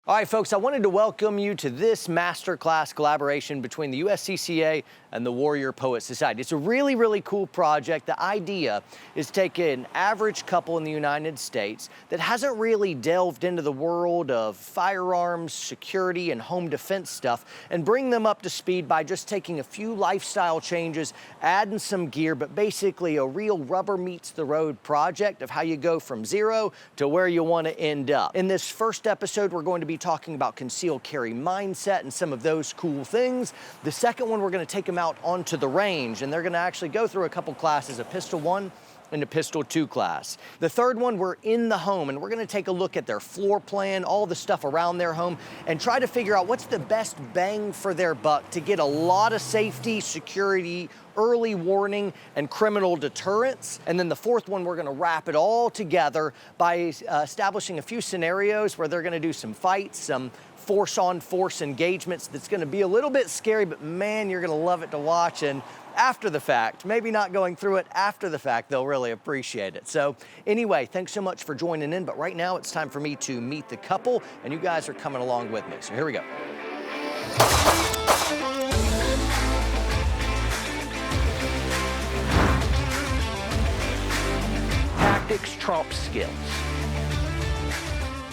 All right, folks, I wanted to welcome you to this masterclass collaboration between the USCCA and the Warrior Poet Society. It's a really, really cool project. The idea is to take an average couple in the United States that hasn't really delved into the world of firearms, security, and home defense stuff and bring them up to speed by just taking a few lifestyle changes, adding some gear, but basically a real rubber meets the road project of how you go from zero to where you want to end up. In this first episode, we're going to be talking about concealed carry mindset and some of those cool things. The second one, we're going to take them out onto the range, and they're going to actually go through a couple classes, a Pistol 1 and a Pistol 2 class. The third one, we're in the home, and we're going to take a look at their floor plan, all the stuff around their home, and try to figure out what's the best bang for their buck to get a lot of safety, security, early warning, and criminal deterrence. And then the fourth one, we're going to wrap it all together by establishing a few scenarios where they're going to do some fights, some force-on-force engagements that's going to be a little bit scary, but man, you're going to love it to watch. And after the fact, maybe not going through it after the fact, they'll really appreciate it. So anyway, thanks so much for joining in. But right now it's time for me to meet the couple, and you guys are coming along with me. So here we go. Tactics trump skills.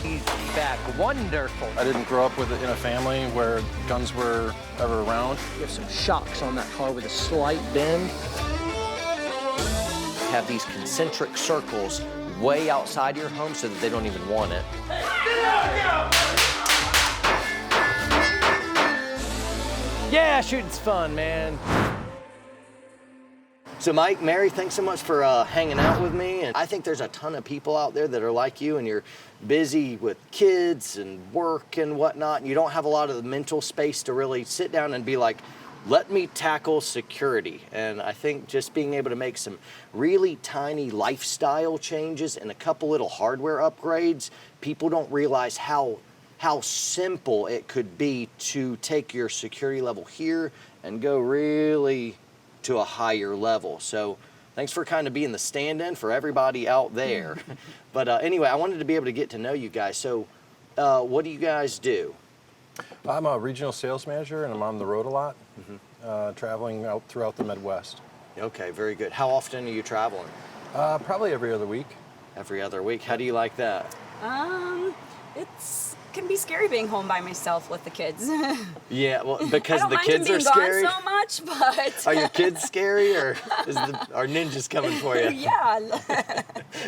He's back. Wonderful. I didn't grow up in a family where guns were ever around. You have some shocks on that car with a slight bend. Have these concentric circles way outside your home so that they don't even want it. Yeah, shooting's fun, man. So Mike, Mary, thanks so much for hanging out with me. And I think there's a ton of people out there that are like you, and you're busy with kids and work and whatnot, and you don't have a lot of the mental space to really sit down and be like, let me tackle security. And I think just being able to make some really tiny lifestyle changes and a couple little hardware upgrades, people don't realize how simple it could be to take your security level here and go really to a higher level. So thanks for kind of being the stand-in for everybody out there. But anyway, I wanted to be able to get to know you guys. So what do you guys do? I'm a regional sales manager, and I'm on the road a lot, traveling out throughout the Midwest. Okay, very good. How often are you traveling? Probably every other week. Every other week. How do you like that? Can be scary being home by myself with the kids. Yeah, well, because the I kids don't are mind them scary. being gone so much, but Are your kids scary, or are ninjas coming for you? yeah,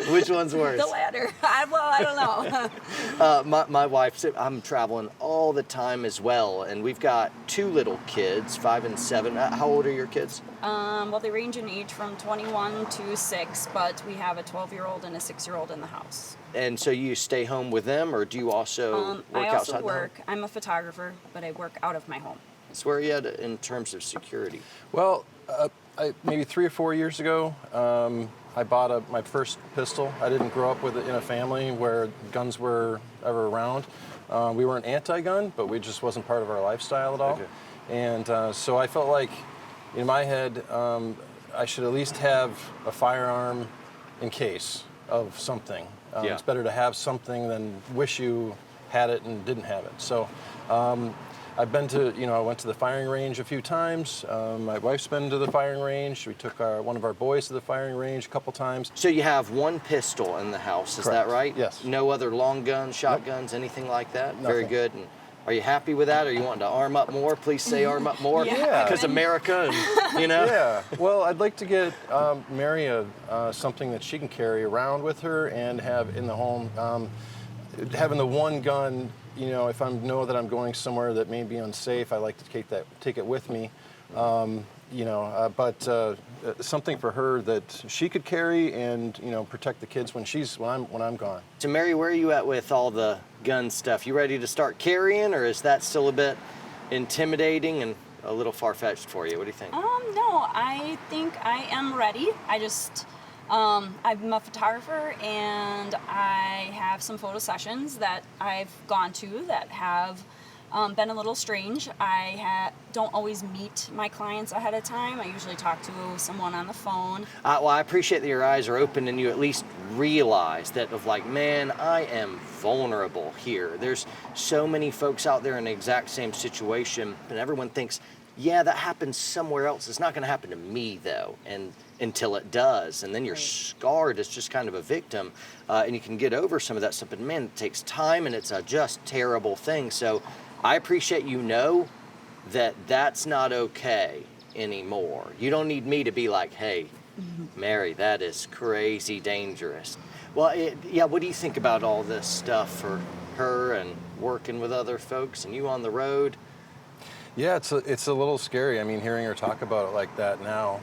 Which one's worse? the latter. I don't know. My wife, I'm traveling all the time as well, and we've got two little kids, 5 and 7. How old are your kids? Well, they range in age from 21 to 6, but we have a 12-year-old and a 6-year-old in the house. And so you stay home with them, or do you also work I also outside work. the home? I'm a photographer, but I work out of my home. So where are you at in terms of security? Well, maybe 3 or 4 years ago, I bought my first pistol. I didn't grow up in a family where guns were ever around. We weren't anti-gun, but we just wasn't part of our lifestyle at all. Okay. And so I felt like, in my head, I should at least have a firearm in case of something. Yeah. It's better to have something than wish you had it and didn't have it. So I've been to, I went to the firing range a few times. My wife's been to the firing range. We took one of our boys to the firing range a couple times. So you have one pistol in the house, is that Correct. right? Yes. No other long guns, shotguns, anything like that? Very Nothing. good. And are you happy with that? Are you wanting to arm up more? Please say arm up more. Yeah. Because America, and, Yeah. Well, I'd like to get Mary something that she can carry around with her and have in the home. Having the one gun, if I know that I'm going somewhere that may be unsafe, I like to take it with me. But something for her that she could carry and protect the kids when I'm gone. So Mary, where are you at with all the gun stuff? You ready to start carrying, or is that still a bit intimidating and a little far-fetched for you? What do you think? No, I think I am ready. I'm a photographer, and I have some photo sessions that I've gone to that have Been a little strange. I don't always meet my clients ahead of time. I usually talk to someone on the phone. Well, I appreciate that your eyes are open and you at least realize that of like, man, I am vulnerable here. There's so many folks out there in the exact same situation, and everyone thinks, yeah, that happens somewhere else. It's not going to happen to me though, and until it does, and then you're scarred as just kind of a victim, and you can get over some of that stuff. But man, it takes time, and it's a just terrible thing. So I appreciate that that's not okay anymore. You don't need me to be like, hey, Mary, that is crazy dangerous. Well, yeah, what do you think about all this stuff for her and working with other folks and you on the road? Yeah, it's a little scary. I mean, hearing her talk about it like that now,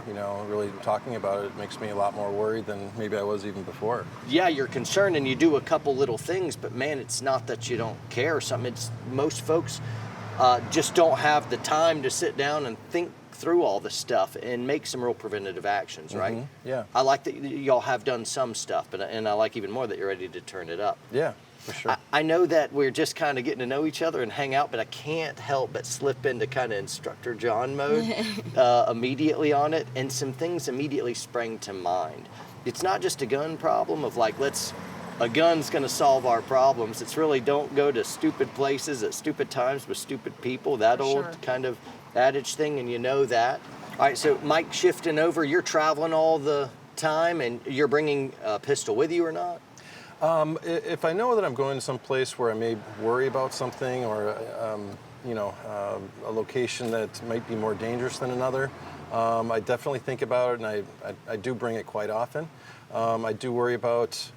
really talking about it makes me a lot more worried than maybe I was even before. Yeah, you're concerned and you do a couple little things, but man, it's not that you don't care or something. It's most folks just don't have the time to sit down and think through all this stuff and make some real preventative actions, right? Mm-hmm. Yeah. I like that y'all have done some stuff, and I like even more that you're ready to turn it up. Yeah, for sure. I know that we're just kind of getting to know each other and hang out, but I can't help but slip into kind of instructor John mode immediately on it, and some things immediately sprang to mind. It's not just a gun problem of like, a gun's gonna solve our problems. It's really don't go to stupid places at stupid times with stupid people, that old kind of adage thing, and you know that. All right, so Mike, shifting over, you're traveling all the time and you're bringing a pistol with you or not? If I know that I'm going to some place where I may worry about something or, a location that might be more dangerous than another, I definitely think about it, and I do bring it quite often. I do worry about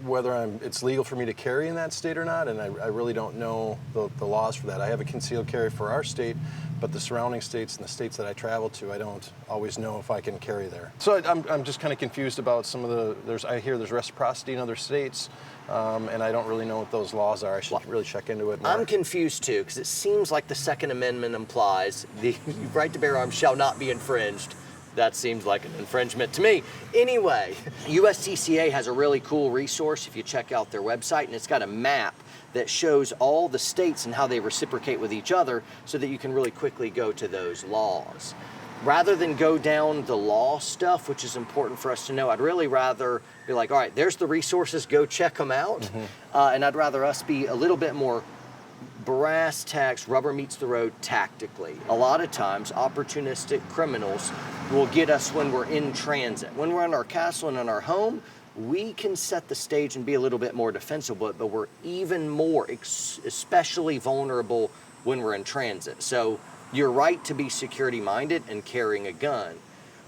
whether it's legal for me to carry in that state or not, and I really don't know the laws for that. I have a concealed carry for our state, but the surrounding states and the states that I travel to, I don't always know if I can carry there. So I'm just kind of confused about some of I hear there's reciprocity in other states, and I don't really know what those laws are. I should really check into it more. I'm confused too, because it seems like the Second Amendment implies the right to bear arms shall not be infringed. That seems like an infringement to me. Anyway, USCCA has a really cool resource if you check out their website, and it's got a map that shows all the states and how they reciprocate with each other so that you can really quickly go to those laws. Rather than go down the law stuff, which is important for us to know, I'd really rather be like, all right, there's the resources, go check them out. And I'd rather us be a little bit more brass tacks, rubber meets the road tactically. A lot of times, opportunistic criminals will get us when we're in transit. When we're in our castle and in our home, we can set the stage and be a little bit more defensible, but we're even more especially vulnerable when we're in transit. So you're right to be security minded and carrying a gun,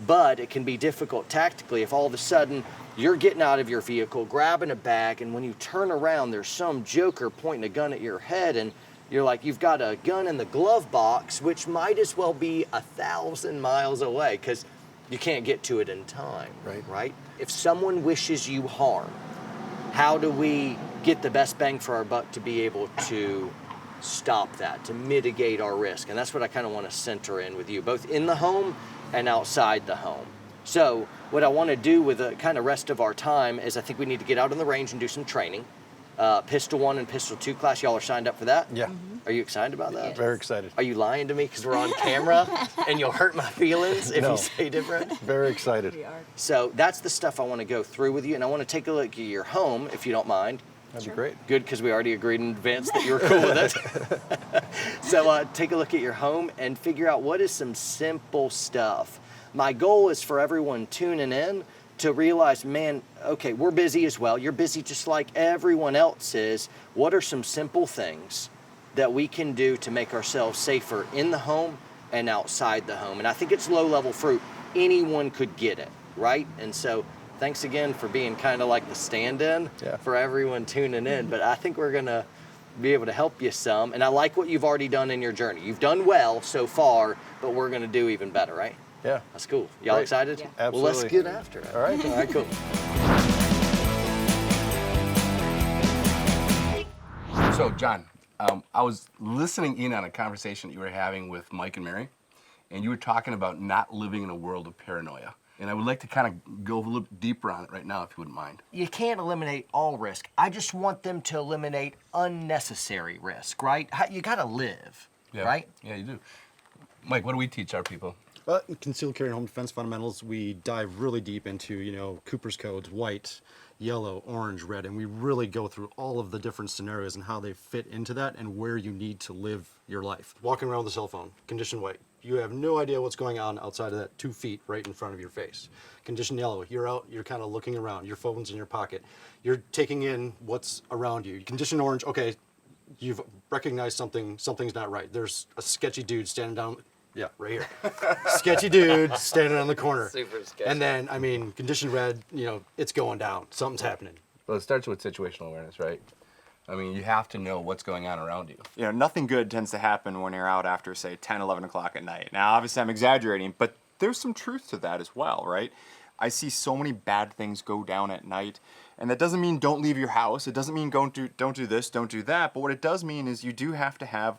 but it can be difficult tactically if all of a sudden you're getting out of your vehicle, grabbing a bag, and when you turn around, there's some joker pointing a gun at your head, and you're like, you've got a gun in the glove box, which might as well be 1,000 miles away because you can't get to it in time, right? If someone wishes you harm, how do we get the best bang for our buck to be able to stop that, to mitigate our risk? And that's what I kind of want to center in with you, both in the home and outside the home. So what I want to do with the kind of rest of our time is I think we need to get out on the range and do some training. Pistol 1 and Pistol 2 class, y'all are signed up for that? Yeah. Are you excited about that? Very excited. Are you lying to me because we're on camera and you'll hurt my feelings if you say different? Very excited. We are. So that's the stuff I want to go through with you, and I want to take a look at your home, if you don't mind. That'd be great. Good, because we already agreed in advance that you were cool with it. So take a look at your home and figure out what is some simple stuff. My goal is for everyone tuning in to realize, man, okay, we're busy as well. You're busy just like everyone else is. What are some simple things that we can do to make ourselves safer in the home and outside the home? And I think it's low-level fruit. Anyone could get it, right? And so thanks again for being kind of like the stand-in for everyone tuning in. But I think we're going to be able to help you some. And I like what you've already done in your journey. You've done well so far, but we're going to do even better, right? Yeah. That's cool. Y'all excited? Yeah. Absolutely. Well, let's get after it. All right. All right, cool. So, John, I was listening in on a conversation that you were having with Mike and Mary, and you were talking about not living in a world of paranoia. And I would like to kind of go a little deeper on it right now, if you wouldn't mind. You can't eliminate all risk. I just want them to eliminate unnecessary risk, right? You gotta live, right? Yeah, you do. Mike, what do we teach our people? Concealed carry and home defense fundamentals, we dive really deep into, you know, Cooper's codes, white, yellow, orange, red, and we really go through all of the different scenarios and how they fit into that and where you need to live your life. Walking around with a cell phone, condition white. You have no idea what's going on outside of that 2 feet right in front of your face. Condition yellow, you're out, you're kind of looking around, your phone's in your pocket. You're taking in what's around you. Condition orange, okay, you've recognized something's not right. There's a sketchy dude standing down, yeah, right here. Sketchy dude standing on the corner. Super sketchy. And then, I mean, condition red, you know, it's going down. Something's happening. Well, it starts with situational awareness, right? I mean, you have to know what's going on around you. You know, nothing good tends to happen when you're out after, say, 10, 11 o'clock at night. Now, obviously, I'm exaggerating, but there's some truth to that as well, right? I see so many bad things go down at night, and that doesn't mean don't leave your house. It doesn't mean don't do this, don't do that. But what it does mean is you do have to have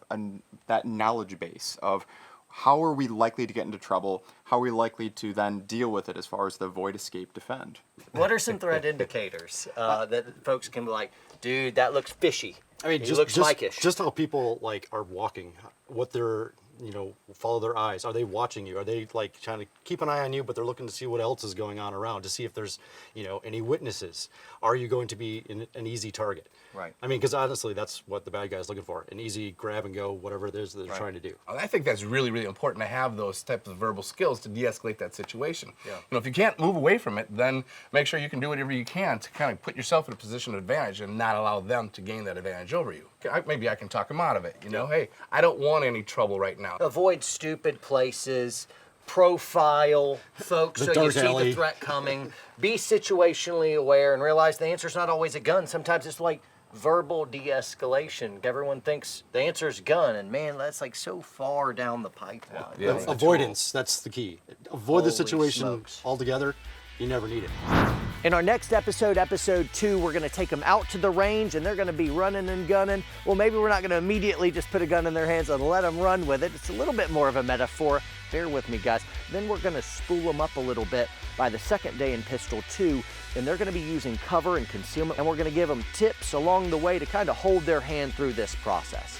that knowledge base of how are we likely to get into trouble? How are we likely to then deal with it as far as the avoid, escape, defend? What are some threat indicators that folks can be like, dude, that looks fishy? I mean, he just, looks just, Mike-ish. just how people like are walking, what they're, you know, follow their eyes. Are they watching you? Are they like trying to keep an eye on you, but they're looking to see what else is going on around, to see if there's, you know, any witnesses? Are you going to be an easy target? Right. I mean, because honestly, that's what the bad guy's looking for, an easy grab and go, whatever it is that they're trying to do. I think that's really, really important to have those types of verbal skills to de-escalate that situation. You know, if you can't move away from it, then make sure you can do whatever you can to kind of put yourself in a position of advantage and not allow them to gain that advantage over you. Maybe I can talk them out of it, you know? Hey, I don't want any trouble right now. Avoid stupid places, profile folks The so you dark see alley. the threat coming, be situationally aware, and realize the answer's not always a gun. Sometimes it's like verbal de-escalation. Everyone thinks the answer is gun, and man, that's like so far down the pipeline. Yeah. Avoidance, that's the key. Avoid the Holy situation smokes. altogether. You never need it. In our next episode, episode 2, we're going to take them out to the range and they're going to be running and gunning. Well, maybe we're not going to immediately just put a gun in their hands and let them run with it. It's a little bit more of a metaphor. Bear with me, guys. Then we're going to spool them up a little bit by the second day in Pistol 2, and they're going to be using cover and concealment, and we're going to give them tips along the way to kind of hold their hand through this process.